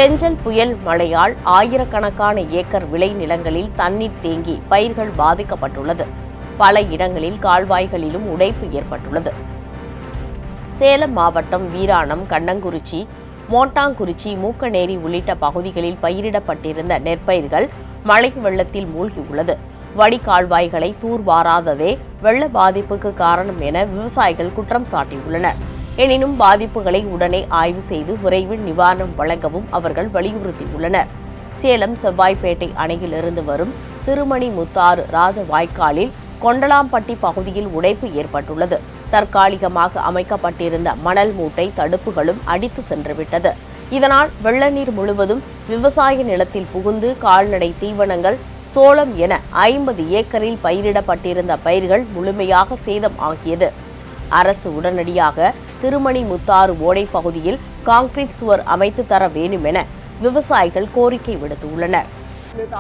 பெஞ்சல் புயல் மழையால் ஆயிரக்கணக்கான ஏக்கர் விளைநிலங்களில் தண்ணீர் தேங்கி பயிர்கள் பாதிக்கப்பட்டுள்ளது. பல இடங்களில் கால்வாய்களிலும் உடைப்பு ஏற்பட்டுள்ளது. சேலம் மாவட்டம் வீராணம், கண்ணங்குறிச்சி, மோட்டாங்குறிச்சி, மூக்கநேரி உள்ளிட்ட பகுதிகளில் பயிரிடப்பட்டிருந்த நெற்பயிர்கள் மழை வெள்ளத்தில் மூழ்கியுள்ளது. வடிகால்வாய்களை தூர்வாராததே வெள்ள பாதிப்புக்கு காரணம் என விவசாயிகள் குற்றம் சாட்டியுள்ளனர். எனினும் பாதிப்புகளை உடனே ஆய்வு செய்து விரைவில் நிவாரணம் வழங்கவும் அவர்கள் வலியுறுத்தியுள்ளனர். சேலம் செவ்வாய்ப்பேட்டை அணையிலிருந்து வரும் திருமணி முத்தாறு ராஜவாய்க்காலில் கொண்டலாம்பட்டி பகுதியில் உடைப்பு ஏற்பட்டுள்ளது. தற்காலிகமாக அமைக்கப்பட்டிருந்த மணல் மூட்டை தடுப்புகளும் அடித்து சென்றுவிட்டது. இதனால் வெள்ள நீர் முழுவதும் விவசாய நிலத்தில் புகுந்து கால்நடை தீவனங்கள், சோளம் என 50 ஏக்கரில் பயிரிடப்பட்டிருந்த பயிர்கள் முழுமையாக சேதம் ஆகியது. அரசு உடனடியாக திருமணி முத்தாறு ஓடை பகுதியில் கான்கிரீட் சுவர் அமைத்து தர வேண்டும் என விவசாயிகள் கோரிக்கை விடுத்துள்ளனர்.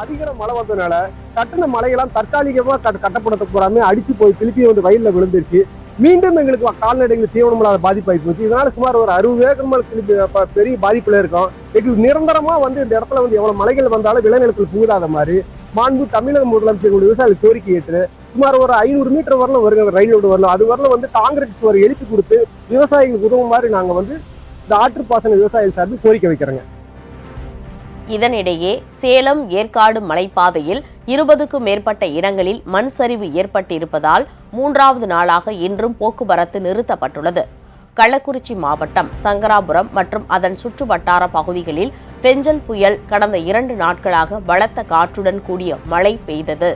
அதிக மழை வந்ததுனால கட்டின மலையெல்லாம் தற்காலிகமாக கட்டப்படுத்த போறாம அடிச்சு போய் திருப்பி வந்து வயல்ல விழுந்துருச்சு. மீண்டும் எங்களுக்கு கால்நடைகளுக்கு தீவனம் இல்லாத பாதிப்பாகி போச்சு. இதனால சுமார் ஒரு 60 ஏக்கர் மேல திருப்பி பெரிய பாதிப்புல இருக்கும். எங்களுக்கு நிரந்தரமா வந்து இந்த இடத்துல வந்து எவ்வளவு மலைகள் வந்தாலும் விளைநிலத்தில் புகுதாத மாதிரி மாண்பு தமிழக முதலமைச்சர் விவசாயிகள் கோரிக்கை ஏற்று சுமார் ஒரு 500 மீட்டர் வரலாம் வருங்க ரயில் ரோடு வரலாம். அது வரலாம் வந்து காங்கிரீட் சுவர் எழுப்பி கொடுத்து விவசாயிகளுக்கு உதவும் மாதிரி நாங்க வந்து இந்த ஆற்றுப்பாசன விவசாயிகள் சார்பில் கோரிக்கை வைக்கிறோங்க. இதனிடையே சேலம் ஏற்காடு மலைப்பாதையில் 20க்கும் மேற்பட்ட இடங்களில் மண் சரிவு ஏற்பட்டிருப்பதால் 3வது நாளாக இன்றும் போக்குவரத்து நிறுத்தப்பட்டுள்ளது. கள்ளக்குறிச்சி மாவட்டம் சங்கராபுரம் மற்றும் அதன் சுற்றுவட்டார பகுதிகளில் பெஞ்சல் புயல் கடந்த 2 நாட்களாக பலத்த காற்றுடன் கூடிய மழை பெய்தது.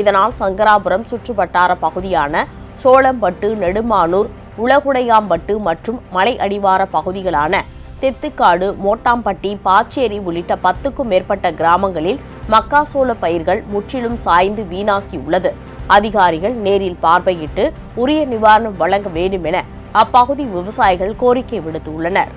இதனால் சங்கராபுரம் சுற்றுவட்டார பகுதியான சோளம்பட்டு, நெடுமானூர், உலகுடையாம்பட்டு மற்றும் மலை அடிவார பகுதிகளான தெத்துக்காடு, மோட்டாம்பட்டி, பாச்சேரி உள்ளிட்ட 10க்கும் மேற்பட்ட கிராமங்களில் மக்காசோள பயிர்கள் முற்றிலும் சாய்ந்து வீணாக்கியுள்ளது. அதிகாரிகள் நேரில் பார்வையிட்டு உரிய நிவாரணம் வழங்க வேண்டும் என அப்பகுதி விவசாயிகள் கோரிக்கை விடுத்துள்ளனர்.